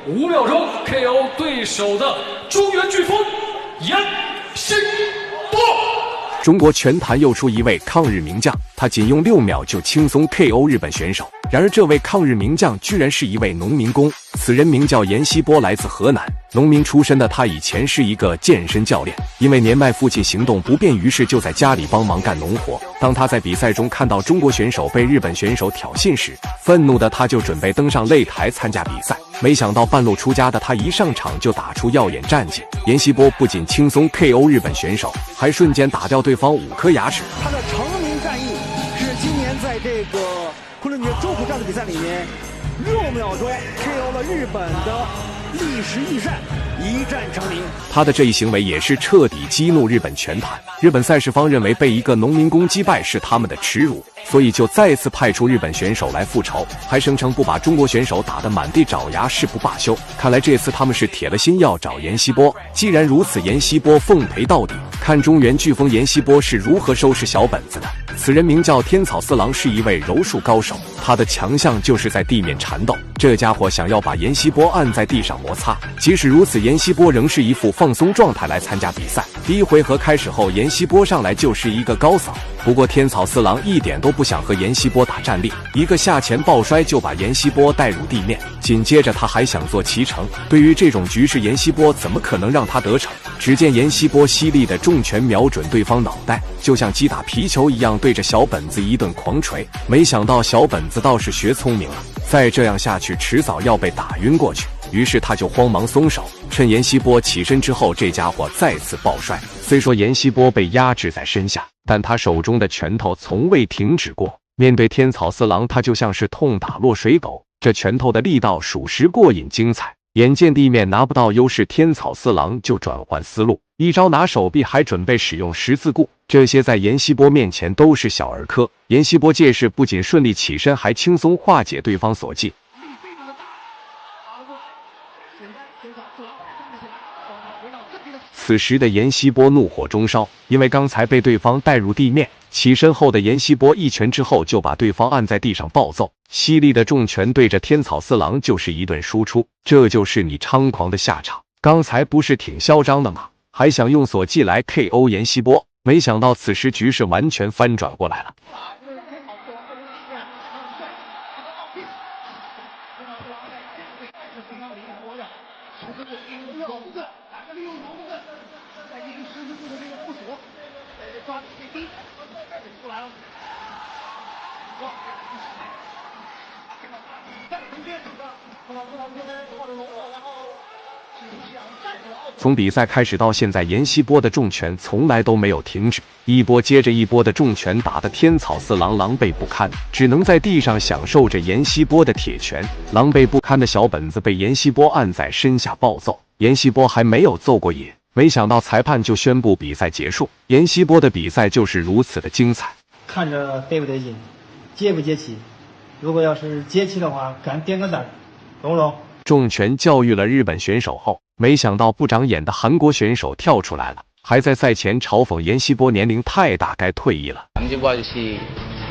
5秒钟 KO 对手的中原飓风严希波。中国拳坛又出一位抗日名将，他仅用6秒就轻松 KO 日本选手。然而，这位抗日名将居然是一位农民工，此人名叫严希波，来自河南。农民出身的他以前是一个健身教练，因为年迈父亲行动不便，于是就在家里帮忙干农活。当他在比赛中看到中国选手被日本选手挑衅时，愤怒的他就准备登上擂台参加比赛。没想到半路出家的他一上场就打出耀眼战绩，严希波不仅轻松 KO 日本选手，还瞬间打掉对方5颗牙齿。他的成名战役是今年在这个昆仑决周浦站的比赛里面，6秒钟 KO 了日本的历史御战，一战成名。他的这一行为也是彻底激怒日本拳坛。日本赛事方认为被一个农民工击败是他们的耻辱，所以就再次派出日本选手来复仇，还声称不把中国选手打得满地找牙誓不罢休。看来这次他们是铁了心要找严希波。既然如此，严希波奉陪到底。看中原飓风严希波是如何收拾小本子的。此人名叫天草四郎，是一位柔术高手，他的强项就是在地面缠斗。这家伙想要把严希波按在地上摩擦，即使如此，严希波仍是一副放松状态来参加比赛。第一回合开始后，严希波上来就是一个高扫，不过天草四郎一点都不想和严希波打站立，一个下前抱摔就把严希波带入地面。紧接着他还想做骑乘，对于这种局势，严希波怎么可能让他得逞？只见严希波犀利的重拳瞄准对方脑袋，就像击打皮球一样，对着小本子一顿狂锤。没想到小本子倒是学聪明了，再这样下去迟早要被打晕过去，于是他就慌忙松手。趁严希波起身之后，这家伙再次抱摔。虽说严希波被压制在身下，但他手中的拳头从未停止过。面对天草四郎，他就像是痛打落水狗，这拳头的力道属实过瘾精彩。眼见地面拿不到优势，天草四郎就转换思路，一招拿手臂，还准备使用十字固。这些在严希波面前都是小儿科。严希波借势不仅顺利起身，还轻松化解对方所技。此时的严希波怒火中烧，因为刚才被对方带入地面，起身后的严希波一拳之后就把对方按在地上暴揍，犀利的重拳对着天草四郎就是一顿输出。这就是你猖狂的下场，刚才不是挺嚣张的吗？还想用锁技来 KO 严希波，没想到此时局势完全翻转过来了。从比赛开始到现在，严希波的重拳从来都没有停止，一波接着一波的重拳打得天草四郎狼狈不堪，只能在地上享受着严希波的铁拳。狼狈不堪的小本子被严希波按在身下暴揍，严希波还没有揍过瘾，没想到裁判就宣布比赛结束。严希波的比赛就是如此的精彩。看着得不得劲，接不接气？如果要是接气的话，敢点个赞，懂不懂？重拳教育了日本选手后，没想到不长眼的韩国选手跳出来了，还在赛前嘲讽严希波年龄太大，该退役了。양지보 아저씨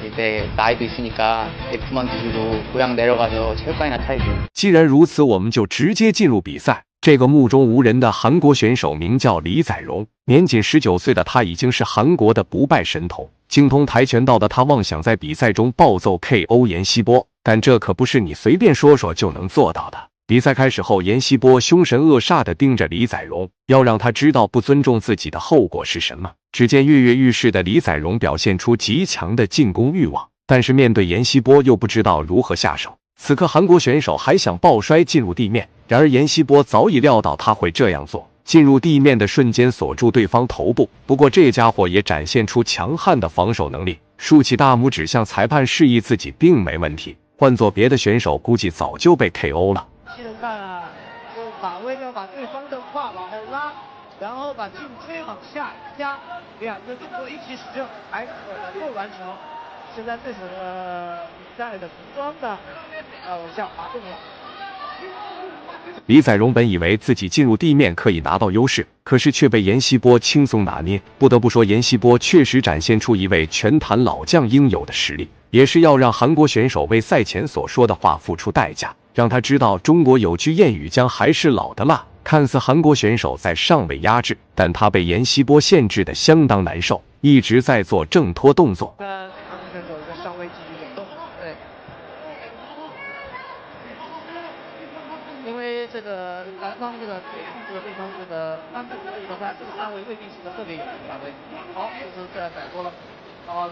이제 나이도 있으니까 F만 드시고 고향 내려가서 체육관이나 차야지。既然如此，我们就直接进入比赛。这个目中无人的韩国选手名叫李宰荣，年仅19岁的他已经是韩国的不败神童。精通跆拳道的他妄想在比赛中暴揍 KO 严希波，但这可不是你随便说说就能做到的。比赛开始后，严希波凶神恶煞地盯着李宰荣，要让他知道不尊重自己的后果是什么。只见跃跃欲试的李宰荣表现出极强的进攻欲望，但是面对严希波又不知道如何下手。此刻韩国选手还想抱摔进入地面，然而严希波早已料到他会这样做，进入地面的瞬间锁住对方头部。不过这家伙也展现出强悍的防守能力，竖起大拇指向裁判示意自己并没问题。换做别的选手估计早就被 KO 了。现在啊，就把位要把对方的胯往后拉，然后把颈椎往下压，两个动作一起使用，还可能够完成。现在对手的比赛的服装的往下滑动了。李宰荣本以为自己进入地面可以拿到优势，可是却被严希波轻松拿捏。不得不说，严希波确实展现出一位拳坛老将应有的实力，也是要让韩国选手为赛前所说的话付出代价。让他知道中国有句谚语将还是老的辣。看似韩国选手在上位压制，但他被闫锡波限制的相当难受，一直在做挣脱动作。韩国选手在上位继续忍动，对，因为这个南方这个对方这个安倍他这个上位未必是个特别有利的位，好，这是在摆脱了。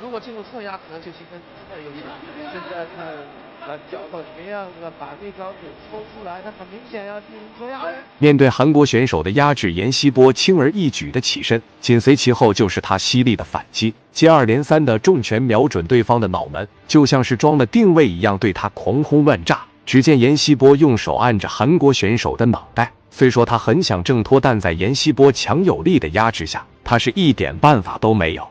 如果进入侧压，可能就形成真的有利了。现在看脚怎么样把对方给抽出来，他很明显要进入侧压。面对韩国选手的压制，闫锡波轻而易举的起身，紧随其后就是他犀利的反击，接二连三的重拳瞄准对方的脑门，就像是装了定位一样对他狂轰乱炸。只见闫锡波用手按着韩国选手的脑袋，虽说他很想挣脱，但在闫锡波强有力的压制下，他是一点办法都没有。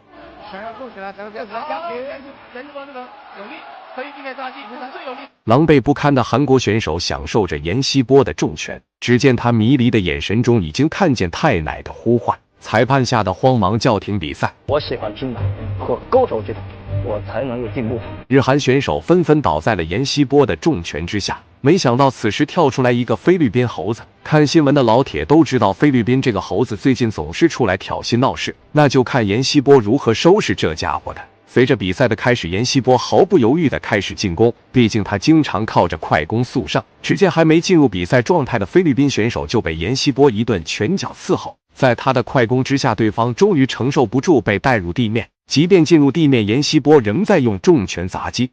狼狈不堪的韩国选手享受着闫锡波的重拳，只见他迷离的眼神中已经看见太奶的呼唤，裁判吓得慌忙叫停比赛。我喜欢听奶和高手之奶，我才能有进步。日韩选手纷纷倒在了闫锡波的重拳之下，没想到此时跳出来一个菲律宾猴子。看新闻的老铁都知道，菲律宾这个猴子最近总是出来挑衅闹事，那就看闫锡波如何收拾这家伙的。随着比赛的开始，闫锡波毫不犹豫地开始进攻，毕竟他经常靠着快攻速胜。只见还没进入比赛状态的菲律宾选手就被闫锡波一顿拳脚伺候，在他的快攻之下，对方终于承受不住被带入地面。即便进入地面，闫锡波仍在用重拳砸击。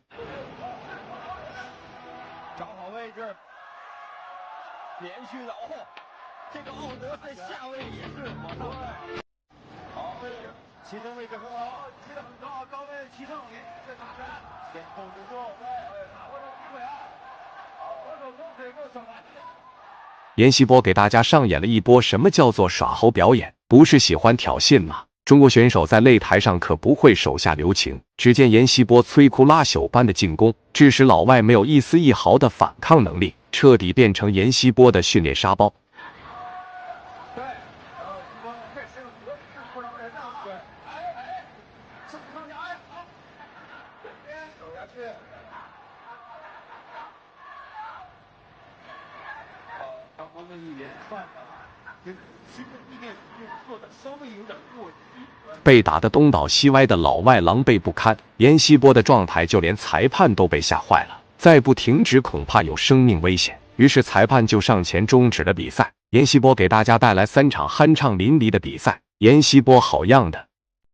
找好位置，连续的这个奥德在下位也是往上位。好位置，起身位置很好，起得很高，高位起正，再打开，先控制住，把握住机会啊！好，左手空腿过手来。闫锡波给大家上演了一波什么叫做耍猴表演，不是喜欢挑衅吗？中国选手在擂台上可不会手下留情，只见闫锡波摧枯拉朽般的进攻，致使老外没有一丝一毫的反抗能力，彻底变成闫锡波的训练沙包。被打得东倒西歪的老外狼狈不堪，闫锡波的状态就连裁判都被吓坏了，再不停止恐怕有生命危险。于是裁判就上前终止了比赛。闫锡波给大家带来3场酣畅淋漓的比赛，闫锡波好样的！